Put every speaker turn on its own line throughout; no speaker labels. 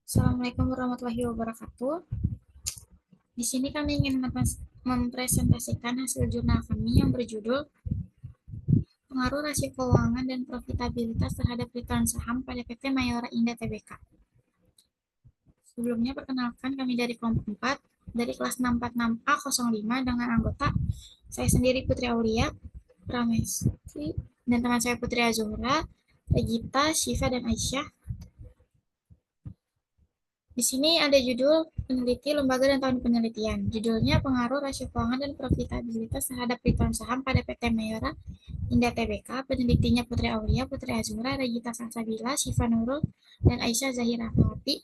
Assalamualaikum warahmatullahi wabarakatuh. Di sini kami ingin mempresentasikan hasil jurnal kami yang berjudul Pengaruh Rasio Keuangan dan Profitabilitas terhadap Return Saham pada PT Mayora Indah Tbk. Sebelumnya perkenalkan kami dari kelompok 4 dari kelas 646A05 dengan anggota saya sendiri Putri Aulia, Pramesti, dan teman saya Putri Azura, Regita, Syifa, dan Aisyah. Di sini ada judul peneliti, lembaga, dan tahun penelitian. Judulnya Pengaruh Rasio Keuangan dan Profitabilitas terhadap Return Saham pada PT Mayora Indah Tbk. Penelitinya Putri Aulia, Putri Azura, Regita Salsabila, Syifa Nurul, dan Aisyah Zahira Fawati.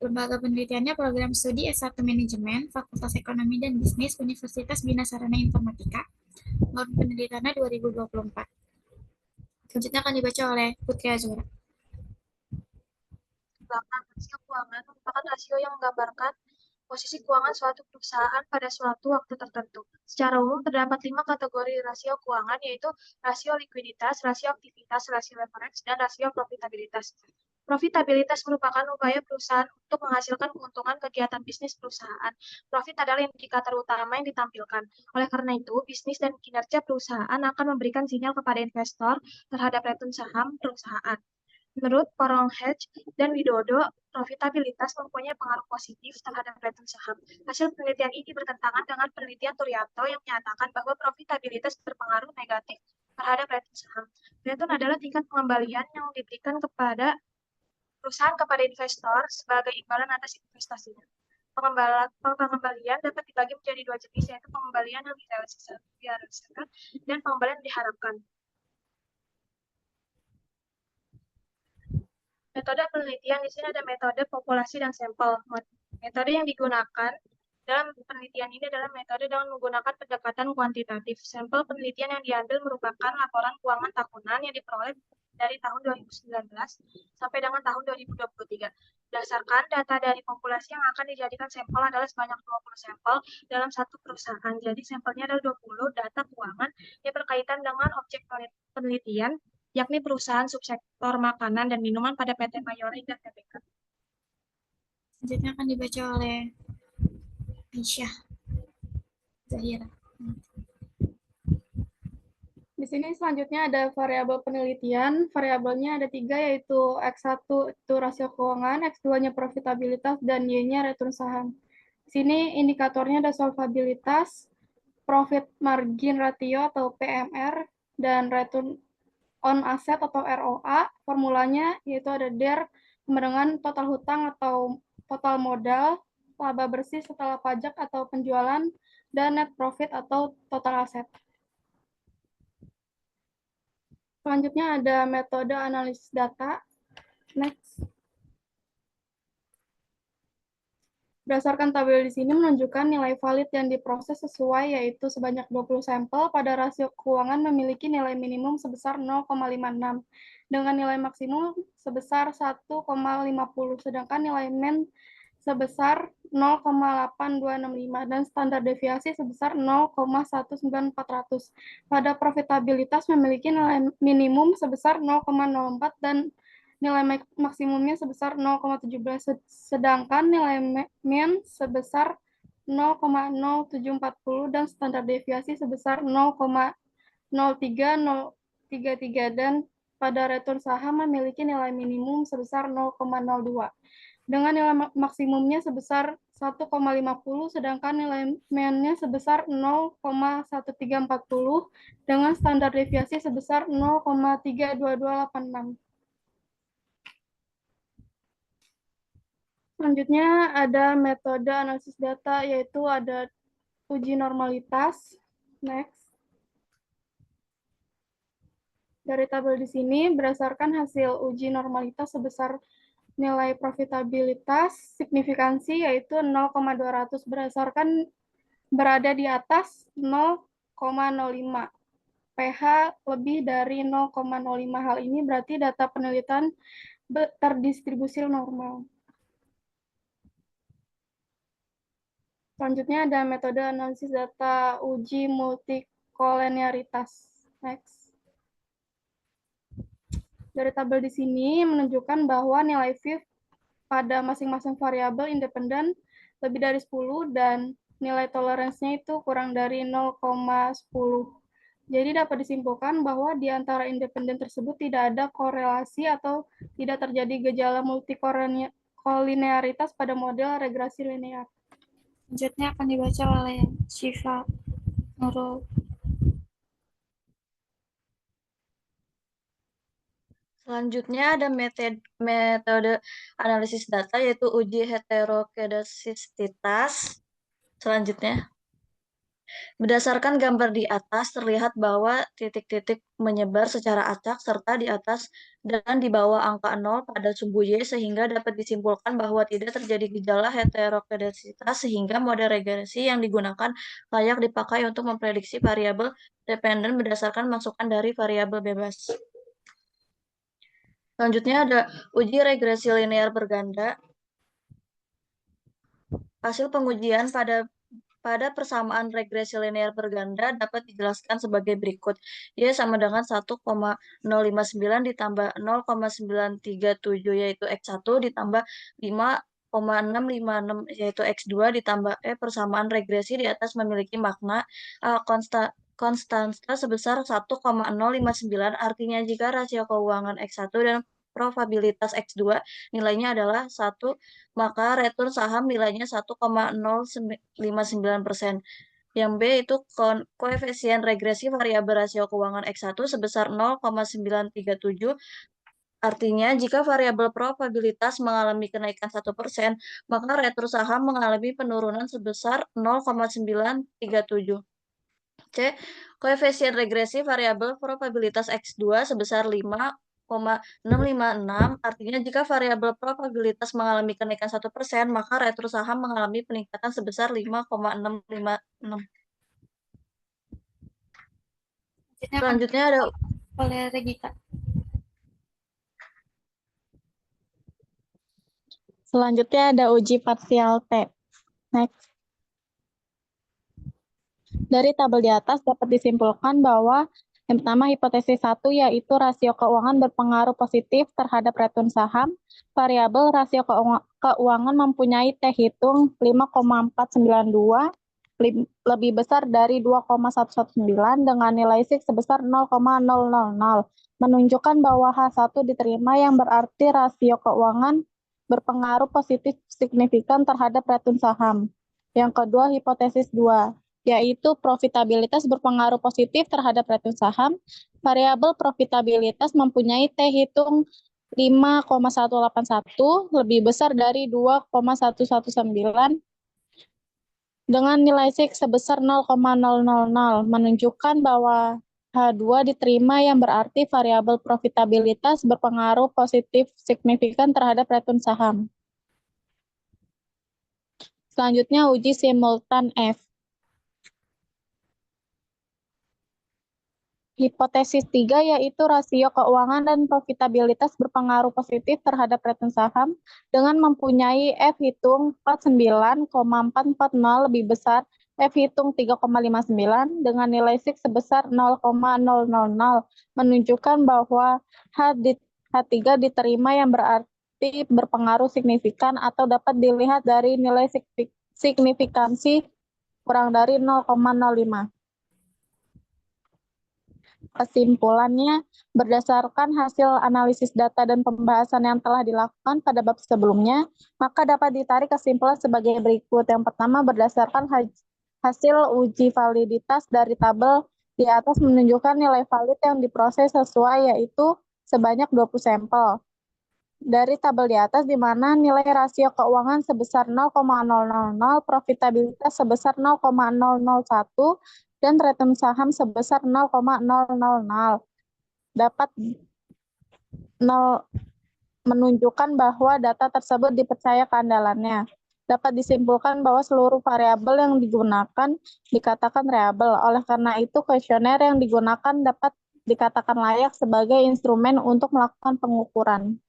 Lembaga penelitiannya Program Studi S1 Manajemen, Fakultas Ekonomi dan Bisnis, Universitas Bina Sarana Informatika. Tahun penelitiannya 2024. Selanjutnya akan dibaca oleh Putri Azura.
Belakang, rasio keuangan merupakan rasio yang menggambarkan posisi keuangan suatu perusahaan pada suatu waktu tertentu. Secara umum terdapat 5 kategori rasio keuangan, yaitu rasio likuiditas, rasio aktivitas, rasio leverage, dan rasio profitabilitas. Profitabilitas merupakan upaya perusahaan untuk menghasilkan keuntungan kegiatan bisnis perusahaan. Profit adalah indikator utama yang ditampilkan. Oleh karena itu, bisnis dan kinerja perusahaan akan memberikan sinyal kepada investor terhadap return saham perusahaan. Menurut Hedge dan Widodo, profitabilitas mempunyai pengaruh positif terhadap return saham. Hasil penelitian ini bertentangan dengan penelitian Turianto yang menyatakan bahwa profitabilitas berpengaruh negatif terhadap return saham. Return adalah tingkat pengembalian yang diberikan kepada perusahaan kepada investor sebagai imbalan atas investasinya. Pengembalian dapat dibagi menjadi dua jenis, yaitu pengembalian yang direalisasikan dan pengembalian yang diharapkan. Metode penelitian di sini ada metode populasi dan sampel. Metode yang digunakan dalam penelitian ini adalah metode dengan menggunakan pendekatan kuantitatif. Sampel penelitian yang diambil merupakan laporan keuangan tahunan yang diperoleh dari tahun 2019 sampai dengan tahun 2023. Berdasarkan data dari populasi yang akan dijadikan sampel adalah sebanyak 20 sampel dalam satu perusahaan. Jadi sampelnya adalah 20 data keuangan yang berkaitan dengan objek penelitian, yakni perusahaan subsektor makanan dan minuman pada PT Mayora Indah Tbk.
Selanjutnya akan dibaca oleh Aisyah Zahira.
Di sini selanjutnya ada variabel penelitian. Variabelnya ada 3, yaitu X1 itu rasio keuangan, X2-nya profitabilitas, dan Y-nya return saham. Di sini indikatornya ada solvabilitas, profit margin ratio atau PMR, dan return on asset atau ROA. Formulanya yaitu ada DER sama dengan total hutang atau total modal, laba bersih setelah pajak atau penjualan, dan net profit atau total aset. Selanjutnya ada metode analisis data. Next. Berdasarkan tabel di sini menunjukkan nilai valid yang diproses sesuai, yaitu sebanyak 20 sampel pada rasio keuangan memiliki nilai minimum sebesar 0,56 dengan nilai maksimum sebesar 1,50, sedangkan nilai min sebesar 0,8265 dan standar deviasi sebesar 0,19400. Pada profitabilitas memiliki nilai minimum sebesar 0,04 dan nilai maksimumnya sebesar 0,17, sedangkan nilai min sebesar 0,0740 dan standar deviasi sebesar 0,03033 dan pada return saham memiliki nilai minimum sebesar 0,02 dengan nilai maksimumnya sebesar 1,50 sedangkan nilai min-nya sebesar 0,1340 dengan standar deviasi sebesar 0,32286. Selanjutnya ada metode analisis data, yaitu ada uji normalitas. Next. Dari tabel di sini, berdasarkan hasil uji normalitas sebesar nilai profitabilitas signifikansi yaitu 0,200 berdasarkan berada di atas 0,05. pH lebih dari 0,05. Hal ini berarti data penelitian terdistribusi normal. Selanjutnya ada metode analisis data uji multikolenialitas. Next. Dari tabel di sini menunjukkan bahwa nilai VIF pada masing-masing variabel independen lebih dari 10 dan nilai toleransinya itu kurang dari 0,10. Jadi dapat disimpulkan bahwa di antara independen tersebut tidak ada korelasi atau tidak terjadi gejala multikolinearitas pada model regresi linear.
Selanjutnya akan dibaca oleh Syifa Nurul.
Selanjutnya ada metode analisis data yaitu uji heterokedasitas. Selanjutnya, berdasarkan gambar di atas terlihat bahwa titik-titik menyebar secara acak serta di atas dan di bawah angka 0 pada sumbu Y sehingga dapat disimpulkan bahwa tidak terjadi gejala heterokedasitas sehingga model regresi yang digunakan layak dipakai untuk memprediksi variabel dependen berdasarkan masukan dari variabel bebas. Selanjutnya ada uji regresi linear berganda. Hasil pengujian pada persamaan regresi linear berganda dapat dijelaskan sebagai berikut. Y sama dengan 1,059 ditambah 0,937 yaitu X1 ditambah 5,656 yaitu X2 ditambah E. Persamaan regresi di atas memiliki makna konstanta sebesar 1,059, artinya jika rasio keuangan X1 dan probabilitas X2 nilainya adalah 1, maka return saham nilainya 1,059%. Yang B itu koefisien regresi variabel rasio keuangan X1 sebesar 0,937. Artinya, jika variabel probabilitas mengalami kenaikan 1%, maka return saham mengalami penurunan sebesar 0,937. C. Koefisien regresi variabel probabilitas X2 sebesar 5,656. Artinya jika variabel probabilitas mengalami kenaikan 1%, maka return saham mengalami peningkatan sebesar 5,656. Selanjutnya ada
oleh Regita.
Selanjutnya ada uji parsial T. Next. Dari tabel di atas dapat disimpulkan bahwa yang pertama hipotesis 1 yaitu rasio keuangan berpengaruh positif terhadap return saham. Variabel rasio keuangan mempunyai T hitung 5,492 lebih besar dari 2,119 dengan nilai SIK sebesar 0,000, menunjukkan bahwa H1 diterima yang berarti rasio keuangan berpengaruh positif signifikan terhadap return saham. Yang kedua hipotesis 2 yaitu profitabilitas berpengaruh positif terhadap return saham. Variabel profitabilitas mempunyai T hitung 5,181 lebih besar dari 2,119 dengan nilai SIK sebesar 0,000, menunjukkan bahwa H2 diterima yang berarti variabel profitabilitas berpengaruh positif signifikan terhadap return saham. Selanjutnya uji simultan F. Hipotesis 3 yaitu rasio keuangan dan profitabilitas berpengaruh positif terhadap return saham dengan mempunyai F hitung 49,440 lebih besar F hitung 3,59 dengan nilai SIK sebesar 0,000, menunjukkan bahwa H3 diterima yang berarti berpengaruh signifikan atau dapat dilihat dari nilai signifikansi kurang dari 0,05. Kesimpulannya, berdasarkan hasil analisis data dan pembahasan yang telah dilakukan pada bab sebelumnya, maka dapat ditarik kesimpulan sebagai berikut. Yang pertama, berdasarkan hasil uji validitas dari tabel di atas menunjukkan nilai valid yang diproses sesuai, yaitu sebanyak 20 sampel. Dari tabel di atas, di mana nilai rasio keuangan sebesar 0,000, profitabilitas sebesar 0,001, dan return saham sebesar 0,000 dapat menunjukkan bahwa data tersebut dipercaya keandalannya. Dapat disimpulkan bahwa seluruh variabel yang digunakan dikatakan reliable. Oleh karena itu, kuesioner yang digunakan dapat dikatakan layak sebagai instrumen untuk melakukan pengukuran.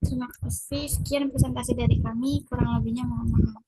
Terima kasih. Sekian presentasi dari kami. Kurang lebihnya mohon maaf.